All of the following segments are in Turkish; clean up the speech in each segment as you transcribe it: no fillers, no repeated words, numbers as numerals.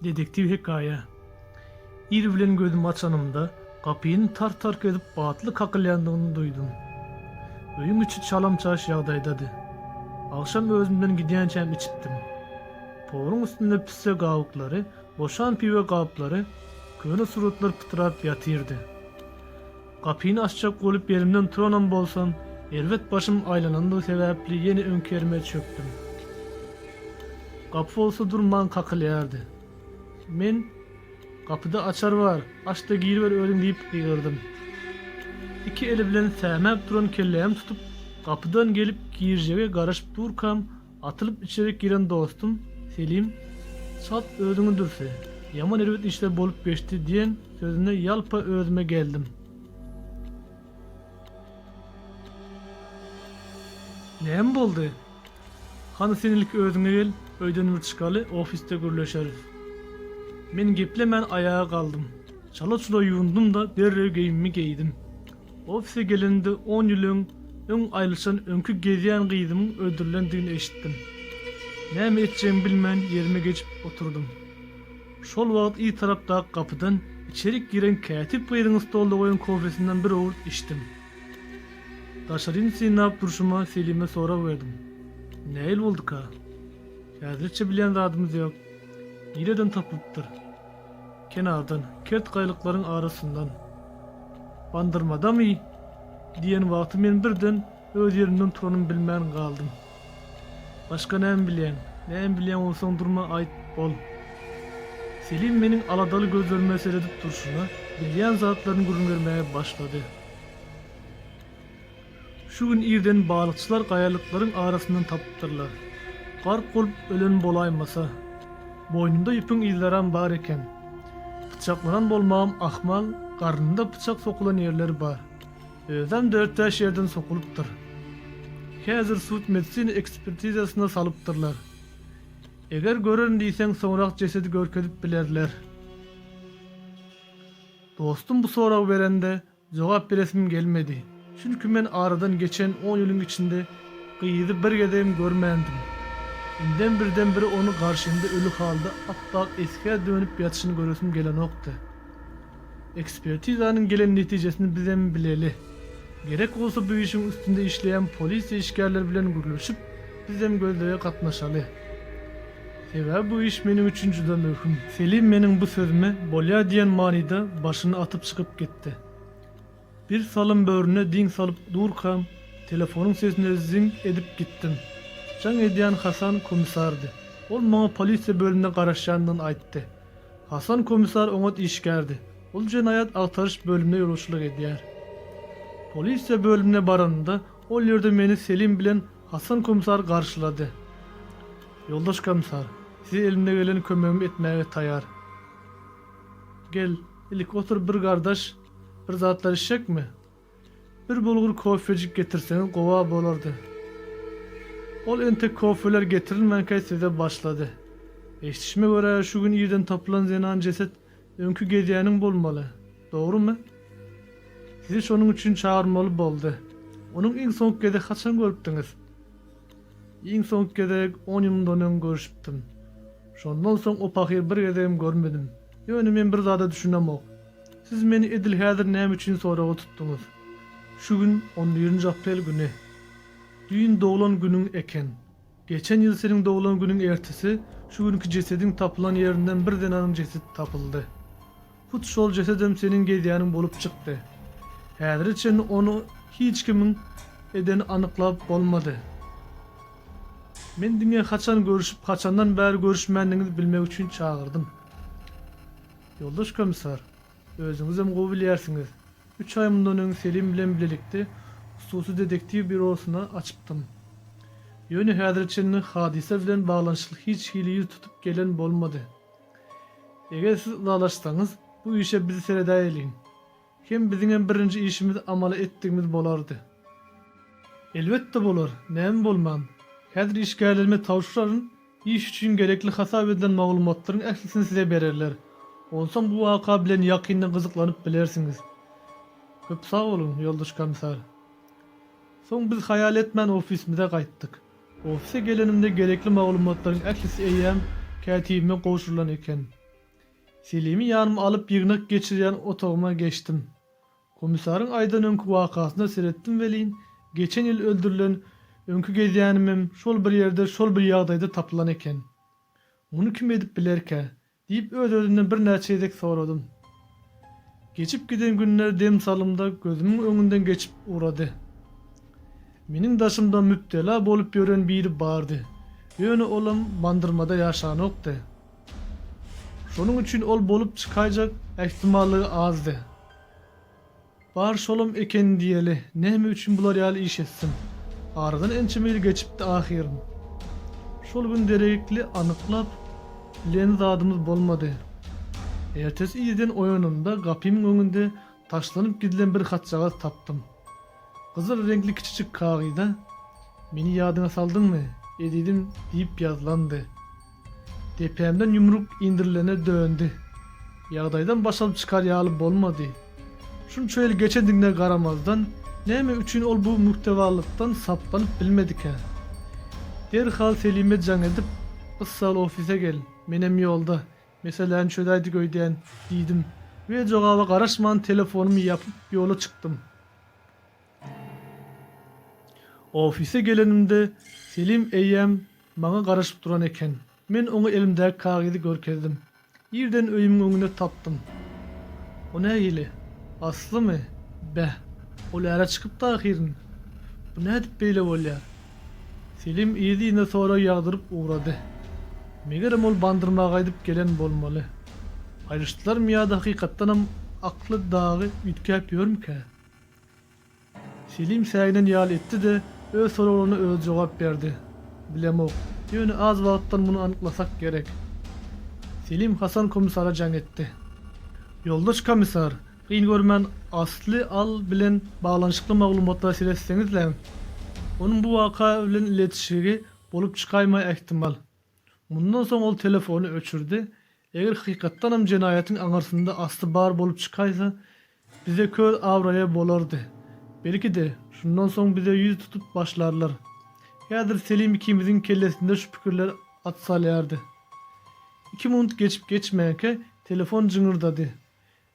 Dedektiv hikaye. İr bilen gözüm açanımda kapıyın tar edip batlı kakılyandygyny duydum. Öýüm içi çalamçaş ýagdaýdady. Akşam özümden gidiýänçem içipdim. Poruň üstünde pisse gawuklary, boşan piwe gaplary, köne suratlar pytyrap ýatyrdy. Kapyny açjak bolup yerimden turanam bolsam, elbet başym aylanandygy sebäpli ýene öňkerime çöktüm. Kapı olsa durman kakılýardy. Men kapıda açar var, açta giyir ver ölüm deyip gıyırdım. İki eli bilen sämäp duran kelleğim tutup kapıdan gelip giyirjege garaşıp durkam, atılıp içeri giren dostum Selim sat özüňi dursa, yaman elbet işler bolup geçti diyen sözüne yalpa özüme geldim. Näme boldy? Hany senilik özüňe gel, öýden bir çıkaly ofiste gürleşeriz. Men geplemen ayağa kaldım. Çala yuvundum da derrew giyimimi giydim. Ofise gelende 10 ýylyň öň aýlyşan öňkü gezýän gyzymyň öldürilendigini eşitdim. Näme etjegimi bilmän ýerime geçip oturdum. Şol wagt iyi tarapdaky kapydan içeri giren kätip gyzyň stolda goýan kofresinden bir owurt içdim. Daşaryn synap durşuma Selime sorak berdim. Näil boldyka? Häzirçe bilen zadymyz ýok. Nireden tapypdyr? Kenardan, kert gaýlyklaryň arasyndan. Bandyrmadamy? Diýen wagty men birden öz yerimden turanymy bilmän galdym. Başga näme bilýän bolsaň durma aýt bol. Selim meniň aladaly gözlerime seredip durşuna, bilýän zatlaryny görünmeye başlady. Şu gün irden balykçylar gaýalyklaryň arasyndan tapypdyrlar. Garp bolup ölen bolaýmasa, boynunda ýüpüň izleram bar eken. Bıçaklanan bolmam ahmal, karnında bıçak sokulan yerleri bar. Özüm 4 yerden sokulupdyr. Häzir sud medisina ekspertizasyna salypdyrlar. Eger görün diýseň soňrak jesedi görkezip bilerler. Dostum bu soragy berende jogap beresim gelmedi. Çünkü men aradan geçen 10 ýylyň içinde gyýydy bir gedem görmendim. İnden birden biri onu karşımda ölü halda appak eskiye dönüp yatışını görürsüm gelen oktu. Ekspertizanın gelen netijesini bizem bileli. Gerek olsa bu işin üstünde işleyen polis işgärler bilen gürleşip bizem gözlere katnaşaly. Sebäbi bu iş mening üçin juda möhüm. Selim mening bu sözüme bolýa diýen manida başyny atıp çıkıp gitti. Bir salym böwrüne diň salyp durkam, telefonuň sesine zing edip gittim. Can edýän Hasan komisardy. Ol maňa polisiýa bölümine garaşýandygyny aýtdy. Hasan komisar oňa işgärdi. Ol jenaýat agtaryş bölümine ýoluşlyk edýär. Polisiýa bölümine baranda ol ýerde meni Selim bilen Hasan komisar garşylady. Yoldaş komisar, sizi elimde gelen kömegimi etmäge taýar. Gel, ilik otur bir gardaş, bir zatlar içecekmi? Bir bulgur kofejik getirseňiz gowa bolardy. Ol entek kofeler getirilmenke size başladı. Eşitişime göre şu gün irden tapılan zenan ceset önkü gezýäniň bolmaly. Doğru mu? Sizi şonun üçün çağırmalı boldy. Onun iň soňky gede haçan görüpdiňiz? Iň soňky gede 10 ýyldan öň görüşipdim. Şondan soň o pahyr bir gedem görmedim. Ýöne men bir zada düşünemok. Siz meni edil häzir näme üçin soragy tutduňyz? Şu gün 11 aprel güni. Düğün doğulan günün eken. Geçen yıl senin doğulan günün ertesi, şu günkü cesedin tapılan yerinden bir denanın cesedi tapıldı. Hut şol cesedem senin gezýäniň bolup çykdy. Häzirçe onu hiç kimin edeni anyklap bolmady. Men diňe haçan görüşüp haçandan bäri görüşmendiňizi bilmek üçin çağırdım. Yoldaş komisar, özüňizem gowy bilýärsiňiz. 3 ay mundan öň Selim bilen bilelikde hususy dedektiv bürosuna açıptım. Ýöne häzirçe hadise bilen baglanşyk hiç hili tutup gelen bolmady. Eger siz ulalaşsaňyz, bu işe bizi seredäýeliň. Hem biziň birinji işimiz amala etdigimiz bolardy. Elbetde bolar, näme bolman? Häzir işgärlerime tawşuraryn, iş üçin gerekli hasap edilen maglumatlaryň ählisini size bererler. Onsoň bu waka bilen ýakyndan gyzyklanyp bilersiňiz. Köp sag bolun, yoldaş komisar. Soň biz hayal etmän ofisimize gaýtdyk. Ofise gelenimde gerekli maglumatlaryň ählisi eýýäm kätibime goşulan eken. Selim'i yanıma alıp yığınak geçiren otağıma geçtim. Komisarın aydan önkü vakasına seyrettim velin, geçen yıl öldürülen önkü gezýänimem şol bir yerde şol bir ýagdaýda tapylan eken. Muny kim edip bilerke, diýip öz-özümden bir näçe edek soradym. Geçip giden günler dem salımda gözümün öňünden geçip urady. Meniň daşymda müptela bolup ýören biri bardy. Ýöne olam bandyrmada ýaşanokdy. Şonuň üçin ol bolup çykaýjak ähtimallygy azdy. Bar şolum eken diýeli, näme üçin bular ýaly iş etsin. Aradan ençe mil geçipdi ahyryň. Şol gün derekli anyklap bilen zadymyz bolmady. Ertesi ýerden oýanymda gapymyň öňünde taşlanyp gidilen bir hatçagaz tapdym. Gyzyl renkli kiçik kagyda "Meni ýadyňa saldyňmy?" edidim diýip ýazlandy. Tepemden yumruk indirilene döndü. Ýagdaýdan başalyp çykar ýaly bolmady. Şunça el geçendiňde garamazdan näme üçin ol bu muhtewalykdan saplanyp bilmedik. Derhal Selim'e can edip "Issal ofise gel, menem ýolda. Meseleni çödäýdi göýdän" diýdim we jogaba garaşman telefonumy ýapyp ýola çykdym. Ofise gelenimde Selim eýýäm maňa garaşyp duran eken. Men oňa elimdäki kagyzy görkezdim. Ýerden öýümüň öňüne tapdym. O näýili? Aslymy? Bäh. Ol ära çykypdy ahyryň. Bu nädip beýle bolýar? Selim ýediňe sonra ýagdyryp uğrady. Megerem ol bandyrmaga edip gelen bolmaly. Aýryşdylarmy ýa-da hakykatdanam akly dagy ütkäp ýörmükä? Selim säýinen ýaly etdi-de öz soragyna öz jogap berdi. Bilemok. Ýöne az wagtdan muny anyklasak gerek. Selim Hasan komisara jaň etdi. Yoldaş komisar, gyn görmän asly al bilen baglanyşykly maglumatlar seretseňizler. Onuň bu waka bilen iletişigi bolup çykaýma ähtimal. Mundan soň ol telefonu öçürdi. Eger hakykatdanam jenaýatyň aňarsynda asly bar bolup çykaýsa, bize kör awraýa bolardy. Belki de şundan soň bize ýüz tutup başlarlar. Häzir Selim ikimiziň kellesinde şu pikirler atsalýardy. 2 minut geçip geçmäke telefon jyňyrdady.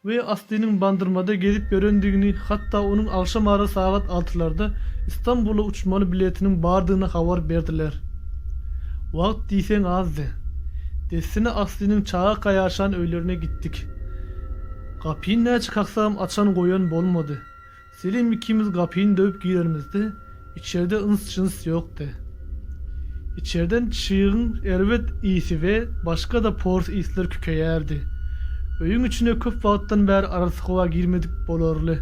We Aslynyň bandyrmada gezip ýörendigini, hatda onuň akşam ara saat 6-larda İstanbul'a uçmaly biletiniň bardygyny habar berdiler. Wagt diýseň azdy. Desine Aslynyň Çağaka ýaşan öýlerine gittik. Gapyny näçe kaksam açan goýan bolmady. Selim ikimiz gapyny döwüp girerimizde içeride ıns-çyns ýokdy. İçeriden çyğın erwet isi we başga da pors isler kükeýärdi. Öýüň içine köp wagtdan bäri arasykova girmedik bolarly.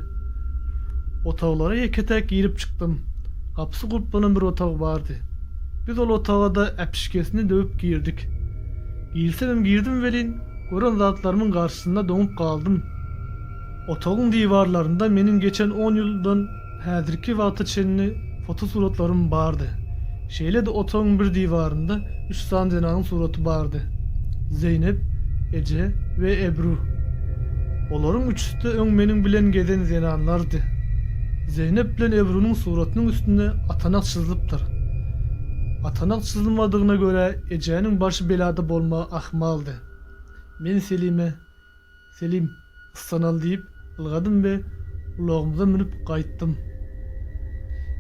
Otaglara ýeketek girip çykdym. Gapsy gulplanan bir otag bardy. Biz ol otaga da äpişkesini döwüp girdik. Girsem girdim welin, gören zatlarymyň garşysynda doňup kaldym. Otagyň diwarlarynda meniň geçen 10 ýyldan häzirki wagta çenli fotosuratlarym bardy. Şeýle de otagyň bir diwarynda 3 sandynyň suraty bardy. Zeynep, Ece ve Ebru. Olaryň üçüsi de öň meniň bilen gezen zenanlardy. Zeynep bilen Ebru'nun suratynyň üstünde atanak çyzylypdyr. Atanak çyzylmadygyna göre Ece'nin başı belada bolma ahmaldy. Men Selim ıssanal diýip ılgadym we ulagymyza minip gaýtdym.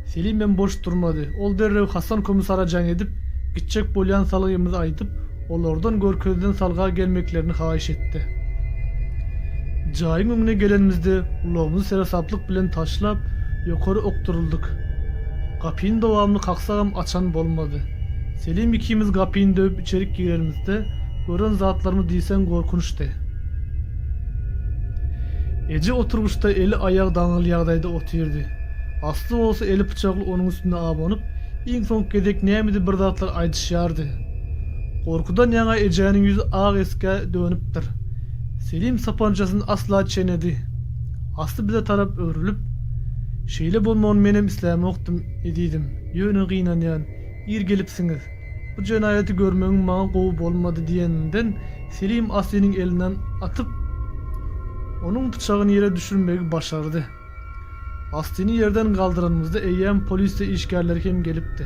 Selim men boş durmady. Ol derrew Hasan komisara jaň edip gitjek bolýan salgymyzy aýdyp, olardan görkezden salga gelmeklerini haýyş etdi. Jaýyň öňüne gelenimizde ulagymyzy serasaplyk bilen taşlap ýokary okturulduk. Gapyny dowamly kaksagam açan bolmady. Selim ikimiz gapyny döwüp içerik girerimizde gören zatlarymy diýsen gorkunçdy. Ece oturmuşda eli aýag daňyl ýagdaýda oturdy. Asly bolsa eli bıçakly onuň üstüne abonyp, iň soň gedek nämedi bir zatlar aýdyşýardy. Korkudan ýaňa Ece'niň ýüzi ag eske dönüpdir. Selim sapanjasyny asla çenedi. Asly bize tarap öwrülüp, "Şeýle bolmagyny menem islämokdym" edidim. "Ýöne gynanýan, ir gelipsiňiz. Bu jenaýaty görmegiň maňa gowy bolmady" diýeninden Selim Aslynyň elinden atyp onuň bıçagyny ýere düşürmegi başardy. Aslyny ýerden galdyrymyzda eýýän polis we işgärler hem gelipdi.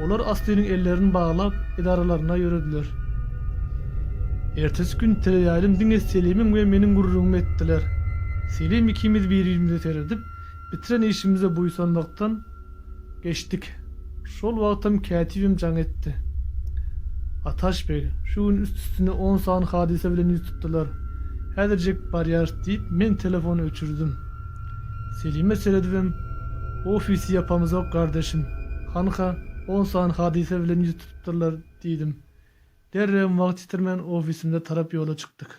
Olar Aslynyň ellerini baglap edaralaryna ýörediler. Ertesi gün teleýaýlym diňe Selim'iň we meniň gurrumy etdiler. Selim ikimiz birimizi seredip, bitiren işimize buýsanmakdan geçdik. Şol wagtam katibim jaň etdi. Ataş bey, şu gün üstüne 10 san hadise bilen ýüz tutdular. Häzirjek barýar diýip men telefonu öçürdüm. Selim'e seredibim. Ofisi yapamızok kardeşim. Hanka 10 san hadise bilen ýüz tutdular diýdim. Derrem wagt ýitirmän ofisimde tarap ýola çykdyk.